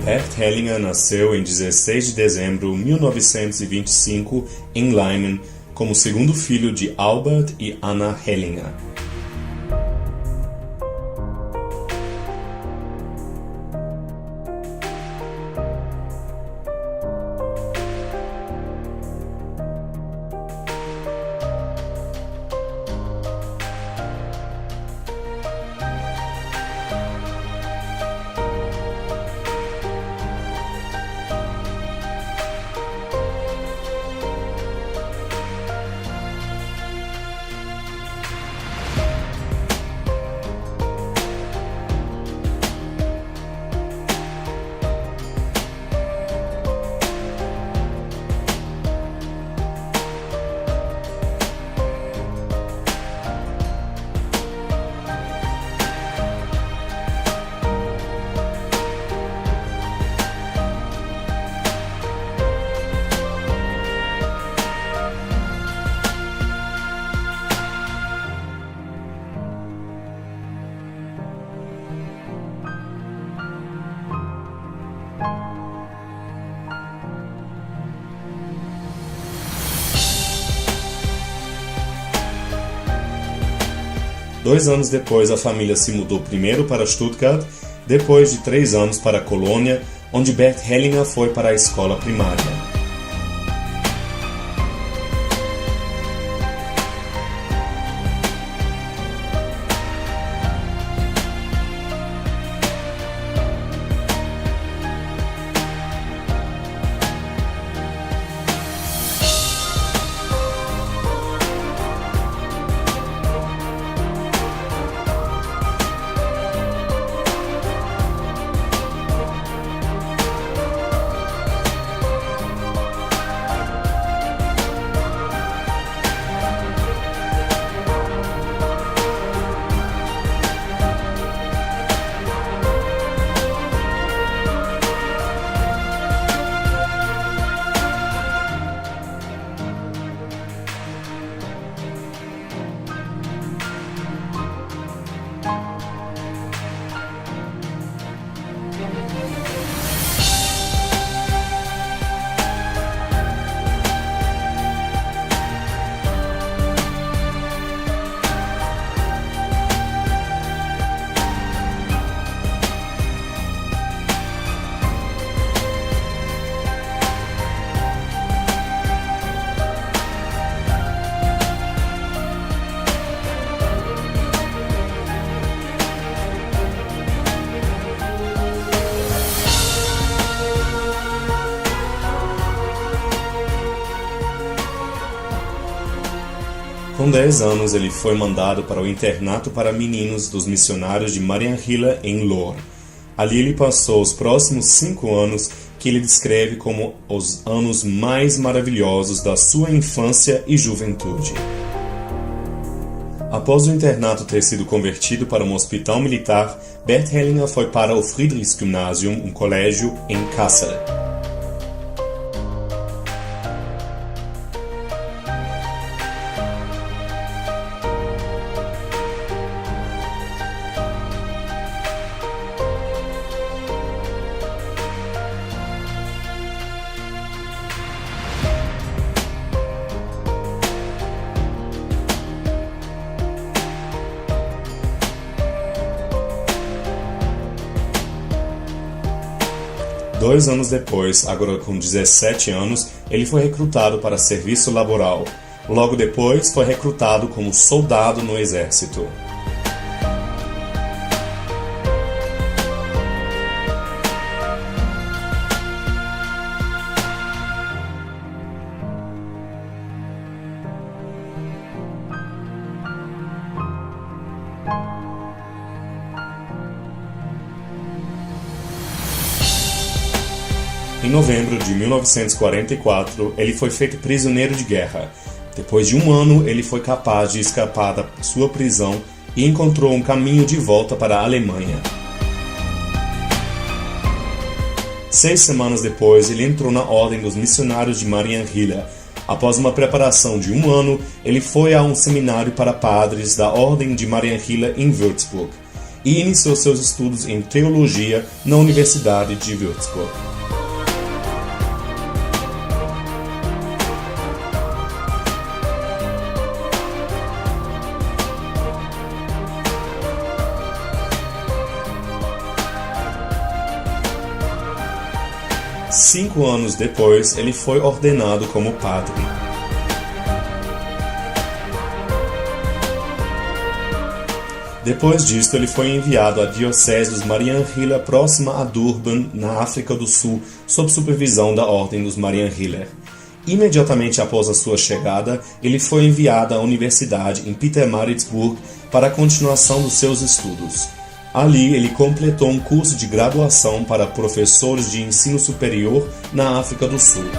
Bert Hellinger nasceu em 16 de dezembro de 1925 em Leimen, como segundo filho de Albert e Anna Hellinger. Dois anos depois, a família se mudou primeiro para Stuttgart, depois de 3 anos para Colônia, onde Bert Hellinger foi para a escola primária. Com 10 anos, ele foi mandado para o internato para meninos dos missionários de Mariannhila, em Lohr. Ali ele passou os próximos 5 anos, que ele descreve como os anos mais maravilhosos da sua infância e juventude. Após o internato ter sido convertido para um hospital militar, Bert Hellinger foi para o Friedrichsgymnasium, um colégio em Kassel. Dois anos depois, agora com 17 anos, ele foi recrutado para serviço laboral. Logo depois, foi recrutado como soldado no exército. Em novembro de 1944, ele foi feito prisioneiro de guerra. Depois de 1 ano, ele foi capaz de escapar da sua prisão e encontrou um caminho de volta para a Alemanha. 6 semanas depois, ele entrou na Ordem dos Missionários de Mariannhila. Após uma preparação de 1 ano, ele foi a um seminário para padres da Ordem de Mariannhila em Würzburg. e iniciou seus estudos em teologia na Universidade de Würzburg. Cinco anos depois, ele foi ordenado como padre. Depois disto, ele foi enviado à diocese dos Marianhiller, próxima a Durban, na África do Sul, sob supervisão da Ordem dos Marianhiller. Imediatamente após a sua chegada, ele foi enviado à universidade em Pietermaritzburg para a continuação dos seus estudos. Ali, ele completou um curso de graduação para professores de ensino superior na África do Sul.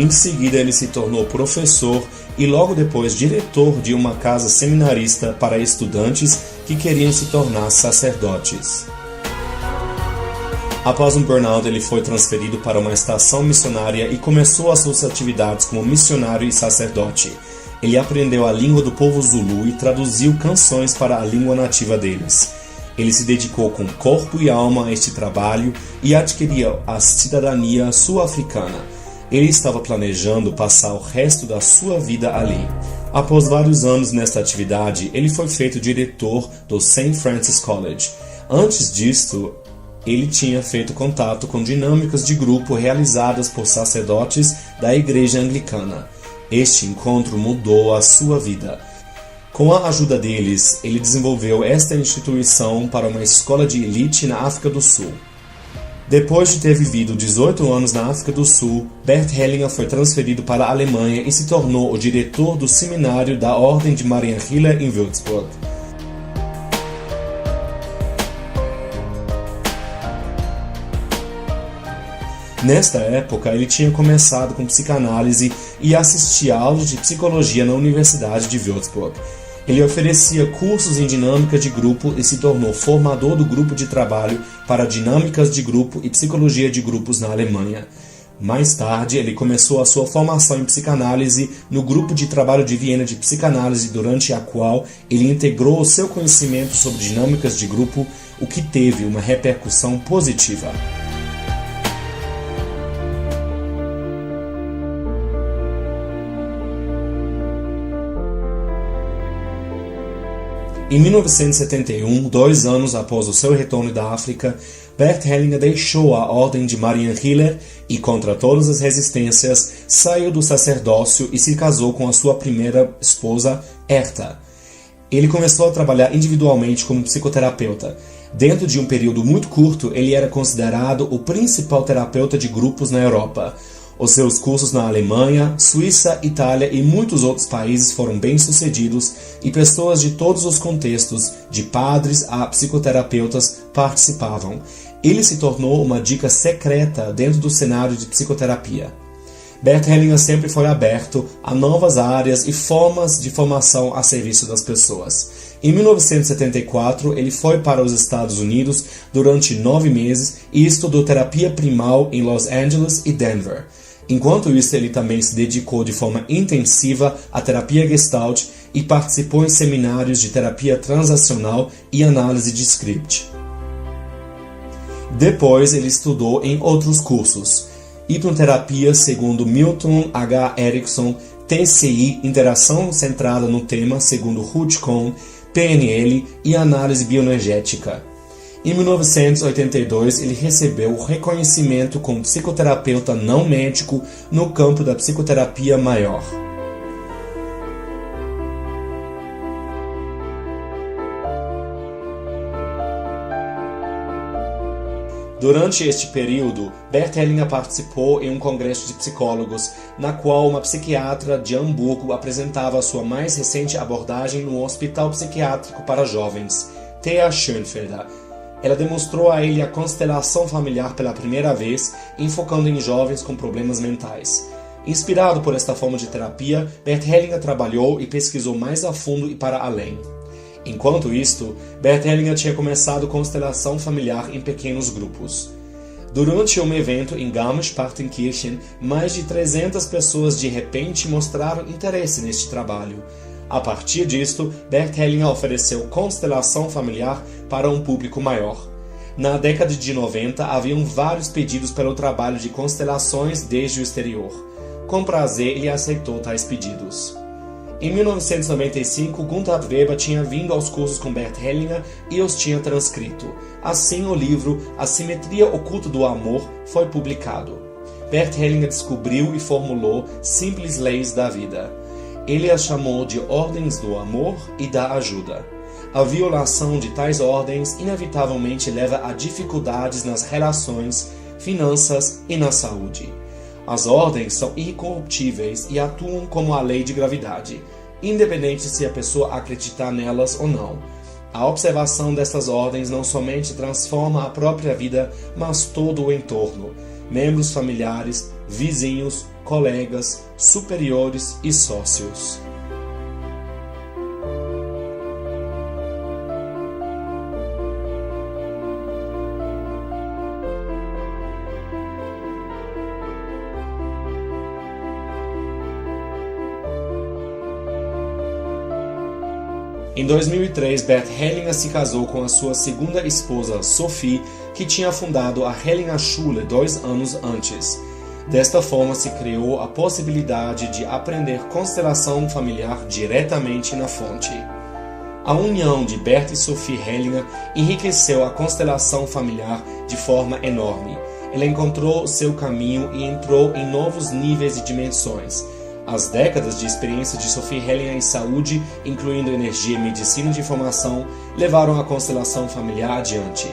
Em seguida, ele se tornou professor e logo depois diretor de uma casa seminarista para estudantes que queriam se tornar sacerdotes. Após um burnout, ele foi transferido para uma estação missionária e começou as suas atividades como missionário e sacerdote. Ele aprendeu a língua do povo Zulu e traduziu canções para a língua nativa deles. Ele se dedicou com corpo e alma a este trabalho e adquiriu a cidadania sul-africana. Ele estava planejando passar o resto da sua vida ali. Após vários anos nesta atividade, ele foi feito diretor do St. Francis College. Antes disto, ele tinha feito contato com dinâmicas de grupo realizadas por sacerdotes da Igreja Anglicana. Este encontro mudou a sua vida. Com a ajuda deles, ele desenvolveu esta instituição para uma escola de elite na África do Sul. Depois de ter vivido 18 anos na África do Sul, Bert Hellinger foi transferido para a Alemanha e se tornou o diretor do seminário da Ordem de Marianhiller em Würzburg. Nesta época, ele tinha começado com psicanálise e assistia a aulas de psicologia na Universidade de Würzburg. Ele oferecia cursos em dinâmica de grupo e se tornou formador do grupo de trabalho para dinâmicas de grupo e psicologia de grupos na Alemanha. Mais tarde, ele começou a sua formação em psicanálise no grupo de trabalho de Viena de psicanálise, durante a qual ele integrou o seu conhecimento sobre dinâmicas de grupo, o que teve uma repercussão positiva. Em 1971, 2 anos após o seu retorno da África, Bert Hellinger deixou a Ordem de Marianhiller e, contra todas as resistências, saiu do sacerdócio e se casou com a sua primeira esposa, Herta. Ele começou a trabalhar individualmente como psicoterapeuta. Dentro de um período muito curto, ele era considerado o principal terapeuta de grupos na Europa. Os seus cursos na Alemanha, Suíça, Itália e muitos outros países foram bem-sucedidos e pessoas de todos os contextos, de padres a psicoterapeutas, participavam. Ele se tornou uma dica secreta dentro do cenário de psicoterapia. Bert Hellinger sempre foi aberto a novas áreas e formas de formação a serviço das pessoas. Em 1974, ele foi para os Estados Unidos durante 9 meses e estudou terapia primal em Los Angeles e Denver. Enquanto isso, ele também se dedicou de forma intensiva à terapia Gestalt e participou em seminários de terapia transacional e análise de script. Depois, ele estudou em outros cursos: hipnoterapia segundo Milton H. Erickson, TCI, interação centrada no tema segundo Ruth Kohn, PNL e análise bioenergética. Em 1982, ele recebeu o reconhecimento como psicoterapeuta não médico no campo da psicoterapia maior. Durante este período, Bert Hellinger participou em um congresso de psicólogos, na qual uma psiquiatra de Hamburgo apresentava a sua mais recente abordagem no Hospital Psiquiátrico para Jovens, Thea Schönfelder. Ela demonstrou a ele a constelação familiar pela primeira vez, enfocando em jovens com problemas mentais. Inspirado por esta forma de terapia, Bert Hellinger trabalhou e pesquisou mais a fundo e para além. Enquanto isto, Bert Hellinger tinha começado constelação familiar em pequenos grupos. Durante um evento em Garmisch-Partenkirchen, mais de 300 pessoas de repente mostraram interesse neste trabalho. A partir disto, Bert Hellinger ofereceu constelação familiar para um público maior. Na década de 90, haviam vários pedidos pelo trabalho de constelações desde o exterior. Com prazer, ele aceitou tais pedidos. Em 1995, Gunther Weber tinha vindo aos cursos com Bert Hellinger e os tinha transcrito. Assim, o livro A Simetria Oculta do Amor foi publicado. Bert Hellinger descobriu e formulou simples leis da vida. Ele as chamou de ordens do amor e da ajuda. A violação de tais ordens inevitavelmente leva a dificuldades nas relações, finanças e na saúde. As ordens são incorruptíveis e atuam como a lei de gravidade, independente se a pessoa acreditar nelas ou não. A observação dessas ordens não somente transforma a própria vida, mas todo o entorno, membros familiares, vizinhos, colegas, superiores e sócios. Em 2003, Bert Hellinger se casou com a sua segunda esposa, Sophie, que tinha fundado a Hellinger Schule 2 anos antes. Desta forma, se criou a possibilidade de aprender constelação familiar diretamente na fonte. A união de Bert e Sophie Hellinger enriqueceu a constelação familiar de forma enorme. Ela encontrou seu caminho e entrou em novos níveis e dimensões. As décadas de experiência de Sophie Hellinger em saúde, incluindo energia e medicina de informação, levaram a constelação familiar adiante.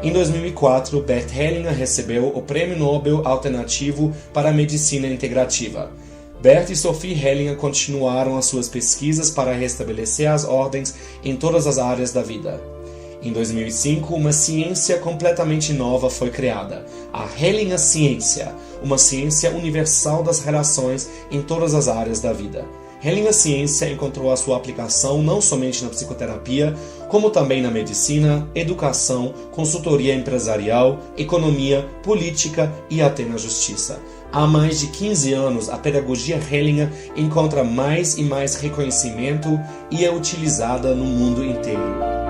Em 2004, Bert Hellinger recebeu o Prêmio Nobel Alternativo para a Medicina Integrativa. Bert e Sophie Hellinger continuaram as suas pesquisas para restabelecer as ordens em todas as áreas da vida. Em 2005, uma ciência completamente nova foi criada, a Hellinger Ciência, uma ciência universal das relações em todas as áreas da vida. Hellinger Ciência encontrou a sua aplicação não somente na psicoterapia, como também na medicina, educação, consultoria empresarial, economia, política e até na justiça. Há mais de 15 anos, a pedagogia Hellinger encontra mais e mais reconhecimento e é utilizada no mundo inteiro.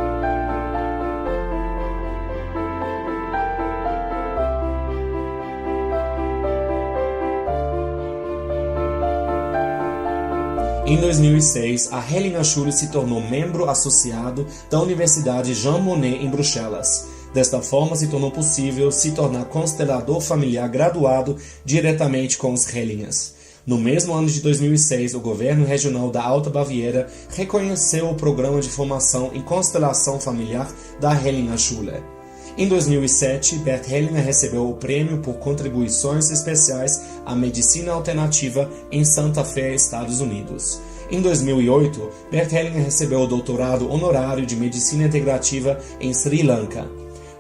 Em 2006, a Hellinger Schule se tornou membro associado da Universidade Jean Monnet em Bruxelas. Desta forma, se tornou possível se tornar constelador familiar graduado diretamente com os Hellingers. No mesmo ano de 2006, o governo regional da Alta Baviera reconheceu o programa de formação em constelação familiar da Hellinger Schule. Em 2007, Bert Hellinger recebeu o prêmio por contribuições especiais à medicina alternativa em Santa Fé, Estados Unidos. Em 2008, Bert Hellinger recebeu o doutorado honorário de medicina integrativa em Sri Lanka.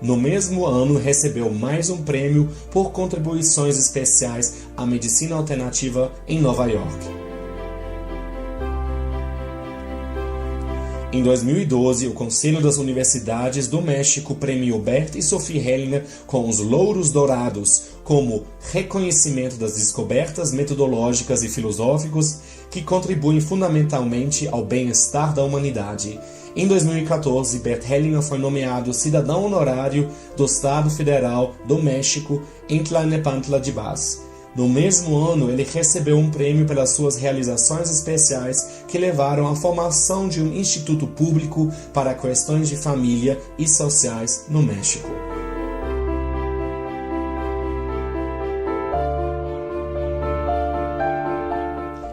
No mesmo ano, recebeu mais um prêmio por contribuições especiais à medicina alternativa em Nova York. Em 2012, o Conselho das Universidades do México premiou Bert e Sophie Hellinger com os Louros Dourados, como reconhecimento das descobertas metodológicas e filosóficas que contribuem fundamentalmente ao bem-estar da humanidade. Em 2014, Bert Hellinger foi nomeado cidadão honorário do Estado Federal do México em Tlalnepantla de Baz. No mesmo ano, ele recebeu um prêmio pelas suas realizações especiais que levaram à formação de um instituto público para questões de família e sociais no México.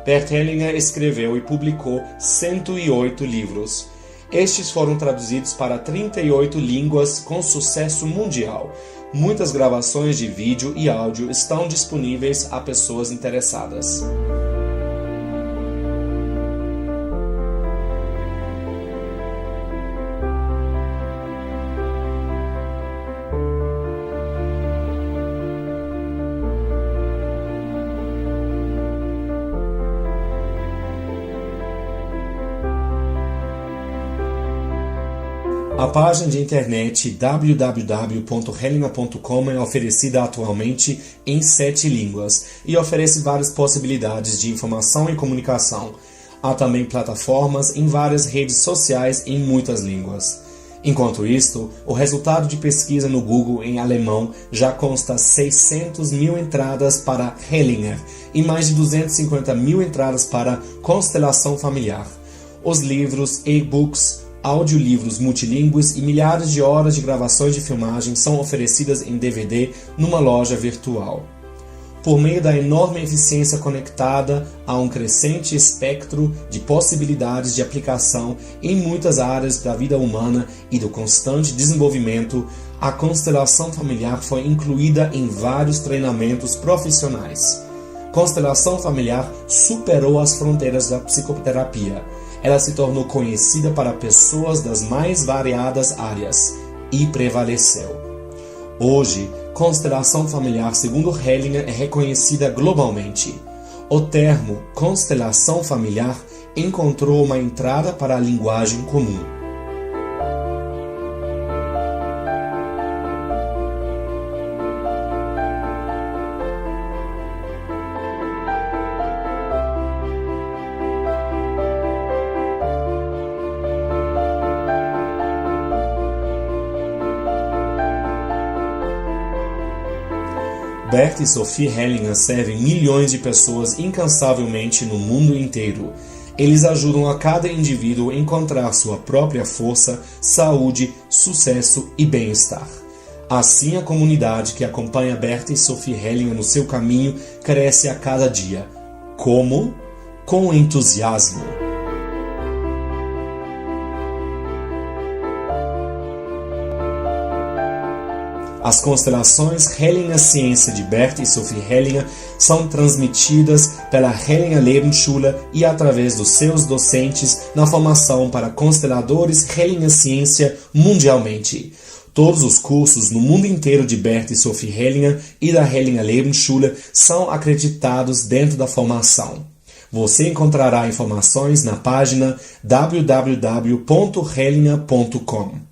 Bert Hellinger escreveu e publicou 108 livros. Estes foram traduzidos para 38 línguas com sucesso mundial. Muitas gravações de vídeo e áudio estão disponíveis a pessoas interessadas. A página de internet www.hellinger.com é oferecida atualmente em 7 línguas e oferece várias possibilidades de informação e comunicação. Há também plataformas em várias redes sociais em muitas línguas. Enquanto isto, o resultado de pesquisa no Google em alemão já consta 600 mil entradas para Hellinger e mais de 250 mil entradas para constelação familiar. Os livros, e-books, audiolivros multilingües e milhares de horas de gravações de filmagem são oferecidas em DVD numa loja virtual. Por meio da enorme eficiência conectada a um crescente espectro de possibilidades de aplicação em muitas áreas da vida humana e do constante desenvolvimento, a constelação familiar foi incluída em vários treinamentos profissionais. Constelação familiar superou as fronteiras da psicoterapia. Ela se tornou conhecida para pessoas das mais variadas áreas e prevaleceu. Hoje, constelação familiar, segundo Hellinger, é reconhecida globalmente. O termo constelação familiar encontrou uma entrada para a linguagem comum. Bert e Sophie Hellinger servem milhões de pessoas incansavelmente no mundo inteiro. Eles ajudam a cada indivíduo a encontrar sua própria força, saúde, sucesso e bem-estar. Assim, a comunidade que acompanha Bert e Sophie Hellinger no seu caminho cresce a cada dia. Como? Com entusiasmo. As constelações Hellinger Ciência de Bert e Sophie Hellinger são transmitidas pela Hellinger Lebensschule e através dos seus docentes na formação para consteladores Hellinger Ciência mundialmente. Todos os cursos no mundo inteiro de Bert e Sophie Hellinger e da Hellinger Lebensschule são acreditados dentro da formação. Você encontrará informações na página www.hellinger.com.